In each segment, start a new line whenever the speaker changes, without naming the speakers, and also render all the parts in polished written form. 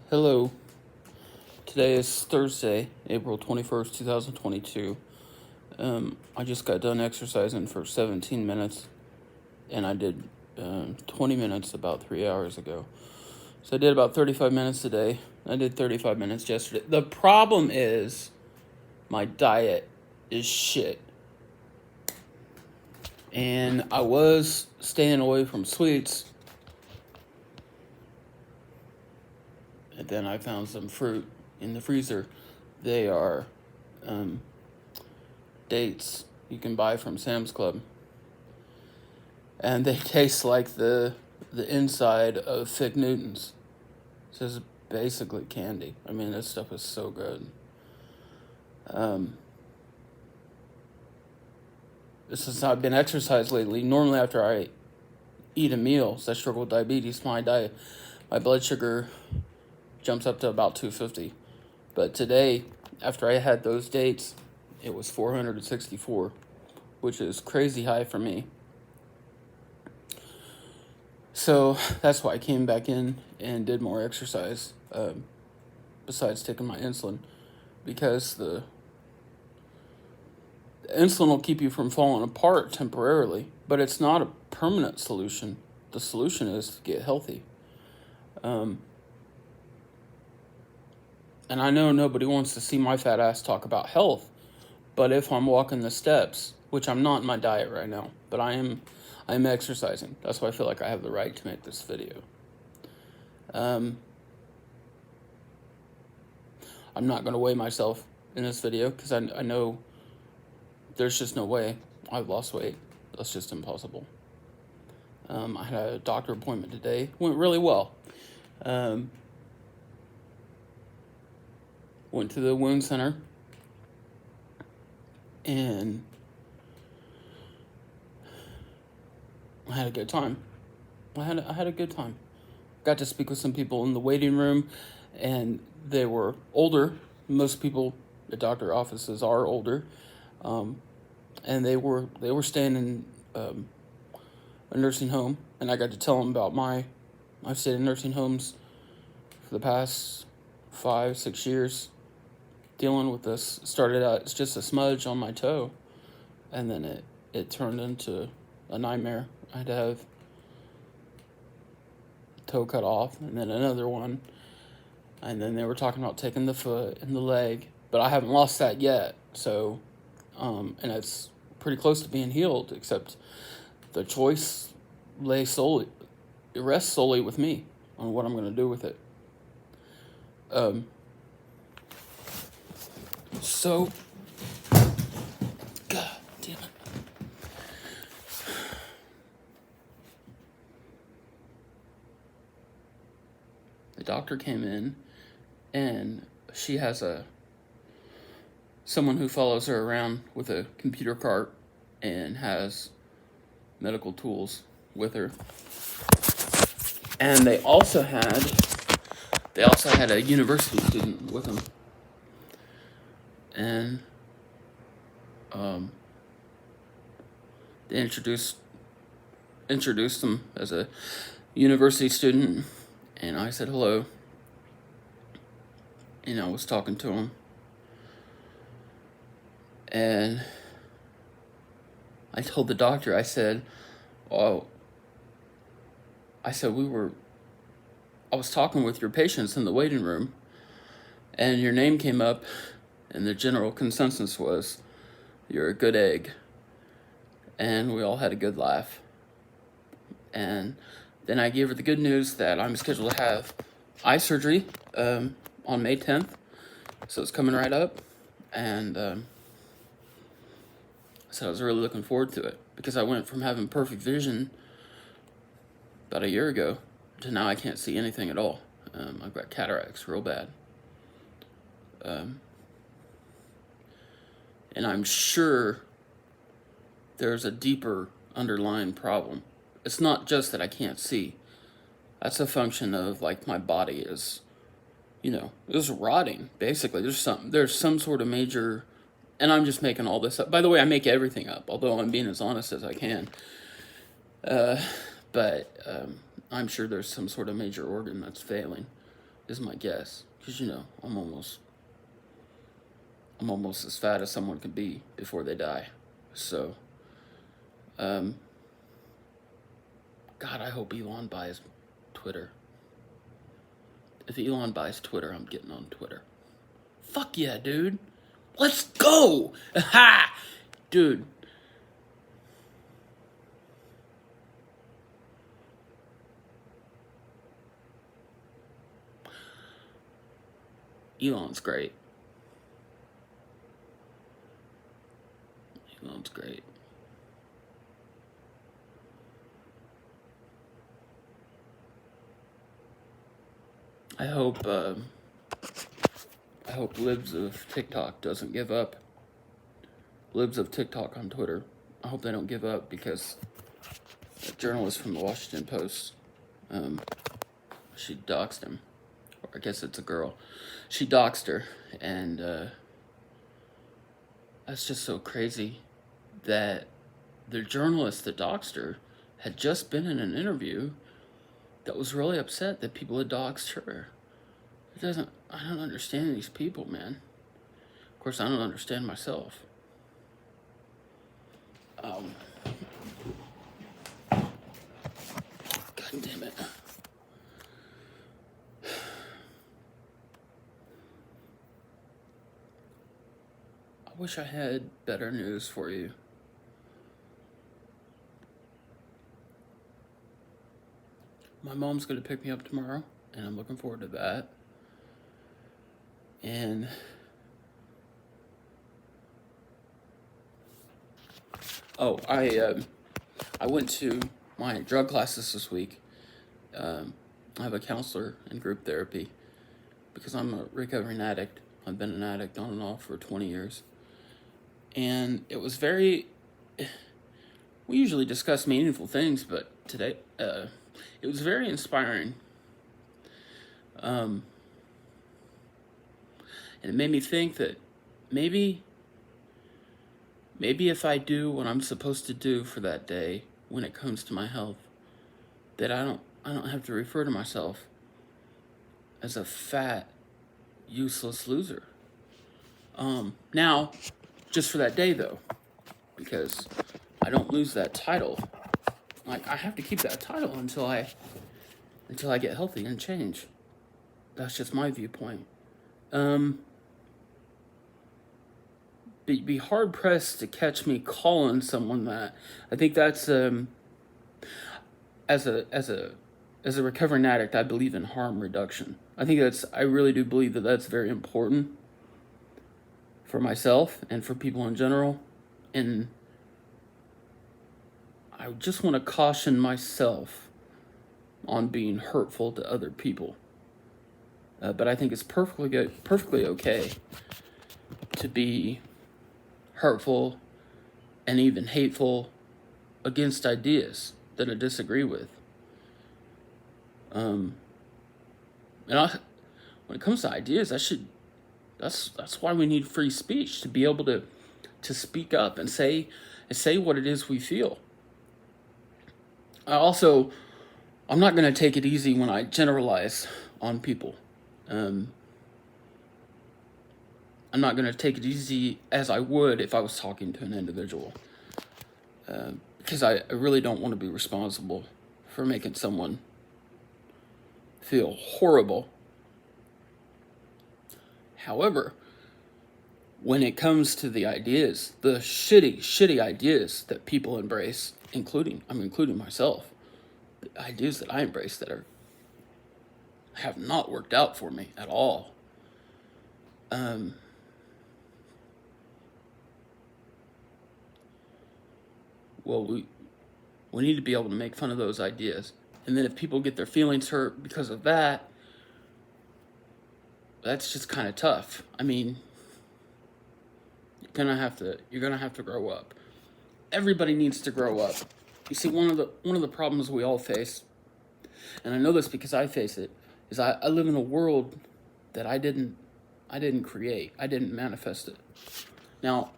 Hello. Today is Thursday, April 21st, 2022. I just got done exercising for 17 minutes, and I did 20 minutes about 3 hours ago. So I did about 35 minutes today. I did 35 minutes yesterday. The problem is my diet is shit. And I was staying away from sweets. And then I found some fruit in the freezer. They are dates you can buy from Sam's Club. And they taste like the inside of Fig Newtons. So it's basically candy. I mean, this stuff is so good. Since I've been exercising lately, normally after I eat a meal, so I struggle with diabetes, my blood sugar jumps up to about 250. But today, after I had those dates, it was 464, which is crazy high for me. So that's why I came back in and did more exercise, besides taking my insulin, because the insulin will keep you from falling apart temporarily, but it's not a permanent solution. The solution is to get healthy. And I know nobody wants to see my fat ass talk about health, but if I'm walking the steps, which I'm not in my diet right now, but I'm exercising. That's why I feel like I have the right to make this video. I'm not going to weigh myself in this video because I know there's just no way. I've lost weight. That's just impossible. I had a doctor appointment today. Went really well. Went to the wound center. And I had a good time. I had a good time. Got to speak with some people in the waiting room, and they were older. Most people at doctor offices are older, and they were staying in a nursing home, and I got to tell them about I've stayed in nursing homes for the past 5-6 years, dealing with this. Started out as just a smudge on my toe, and then it turned into a nightmare. I had to have toe cut off, and then another one, and then they were talking about taking the foot and the leg, but I haven't lost that yet. So, and it's pretty close to being healed, except the choice rests solely with me on what I'm going to do with it. So, God damn it. The doctor came in, and she has someone who follows her around with a computer cart and has medical tools with her. And they also had a university student with them. And they introduced him as a university student, and I said hello, and I was talking to him, and I told the doctor, I said I was talking with your patients in the waiting room, and your name came up, and the general consensus was, you're a good egg. And we all had a good laugh. And then I gave her the good news that I'm scheduled to have eye surgery on May 10th. So it's coming right up. And so I was really looking forward to it, because I went from having perfect vision about a year ago to now I can't see anything at all. I've got cataracts real bad. And I'm sure there's a deeper underlying problem. It's not just that I can't see. That's a function of, like, my body is, it's rotting, basically. There's some sort of major, and I'm just making all this up. By the way, I make everything up, although I'm being as honest as I can. But I'm sure there's some sort of major organ that's failing. is my guess. Because, I'm almost as fat as someone could be before they die. So, um, God, I hope Elon buys Twitter. If Elon buys Twitter, I'm getting on Twitter. Fuck yeah, dude. Let's go! Ha! Dude. Elon's great. Elon's great. I hope Libs of TikTok doesn't give up. Libs of TikTok on Twitter. I hope they don't give up because a journalist from the Washington Post, she doxed him. Or I guess it's a girl. She doxed her, and that's just so crazy that the journalist that doxed her had just been in an interview that was really upset that people had doxed her. I don't understand these people, man. Of course, I don't understand myself. God damn it. I wish I had better news for you. My mom's going to pick me up tomorrow, and I'm looking forward to that. And I went to my drug classes this week. I have a counselor in group therapy because I'm a recovering addict. I've been an addict on and off for 20 years. And it was we usually discuss meaningful things, but today, it was very inspiring. And it made me think that maybe if I do what I'm supposed to do for that day when it comes to my health, that I don't have to refer to myself as a fat, useless loser. Now, just for that day though, because I don't lose that title. Like, I have to keep that title until I get healthy and change. That's just my viewpoint. Be hard pressed to catch me calling someone that. I think that's as a recovering addict, I believe in harm reduction. I really do believe that that's very important for myself and for people in general. And I just want to caution myself on being hurtful to other people. But I think it's perfectly okay to be hurtful and even hateful against ideas that I disagree with. When it comes to ideas, that's why we need free speech, to be able to speak up and say what it is we feel. I'm not going to take it easy when I generalize on people. I'm not going to take it easy as I would if I was talking to an individual. Because I really don't want to be responsible for making someone feel horrible. However, when it comes to the ideas, the shitty ideas that people embrace, including myself, the ideas that I embrace that have not worked out for me at all. Well, we need to be able to make fun of those ideas. And then if people get their feelings hurt because of that, that's just kind of tough. I mean, you're gonna have to grow up. Everybody needs to grow up. You see, one of the problems we all face, and I know this because I face it, is I live in a world that I didn't create. I didn't manifest it. Now,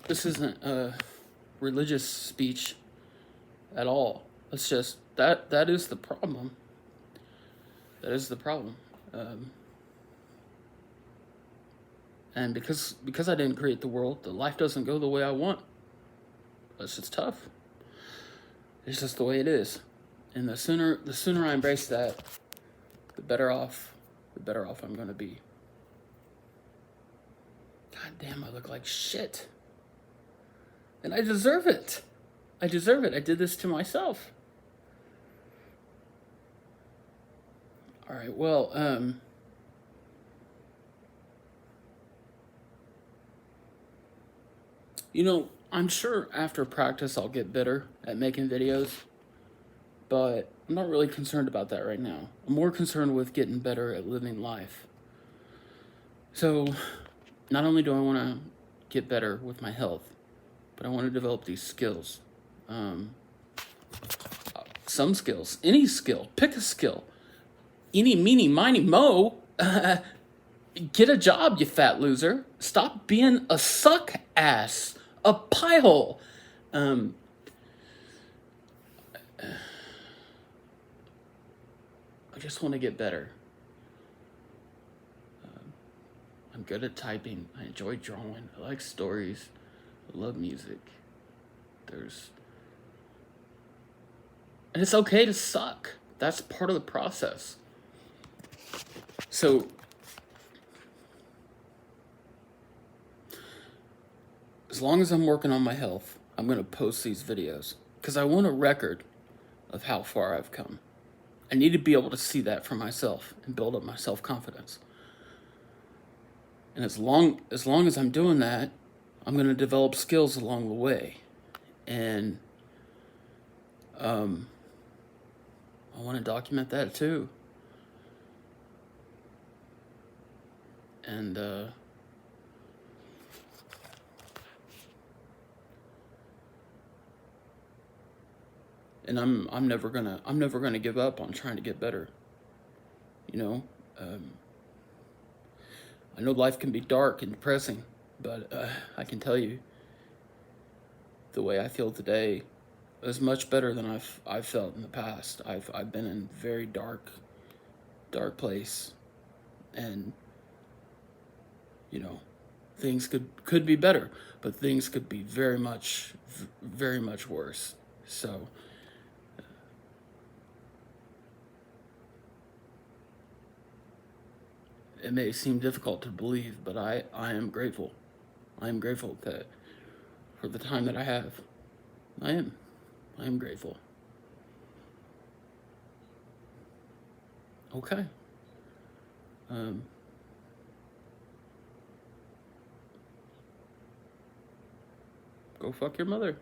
this isn't a religious speech at all. It's just that is the problem. That is the problem. Um, and because I didn't create the world, the life doesn't go the way I want. It's just tough. It's just the way it is. And the sooner I embrace that, the better off I'm gonna be. God damn, I look like shit. And I deserve it. I deserve it. I did this to myself. All right, well, I'm sure after practice I'll get better at making videos, but I'm not really concerned about that right now. I'm more concerned with getting better at living life. So, not only do I want to get better with my health, but I want to develop these skills. Um, some skills, any skill, pick a skill. Eeny, meeny, miny, mo. Get a job, you fat loser. Stop being a suck ass, a pie hole. Um, I just want to get better. I'm good at typing. I enjoy drawing. I like stories. I love music. And it's okay to suck. That's part of the process. So, as long as I'm working on my health, I'm going to post these videos because I want a record of how far I've come. I need to be able to see that for myself and build up my self-confidence. And as long as I'm doing that, I'm going to develop skills along the way. And I want to document that too. And I'm never gonna give up on trying to get better. You know, I know life can be dark and depressing, but I can tell you, the way I feel today is much better than I've felt in the past. I've been in very dark place, and things could be better, but things could be very much worse. So. It may seem difficult to believe, but I am grateful. I am grateful that for the time that I have. I am grateful. Okay. Um, go fuck your mother.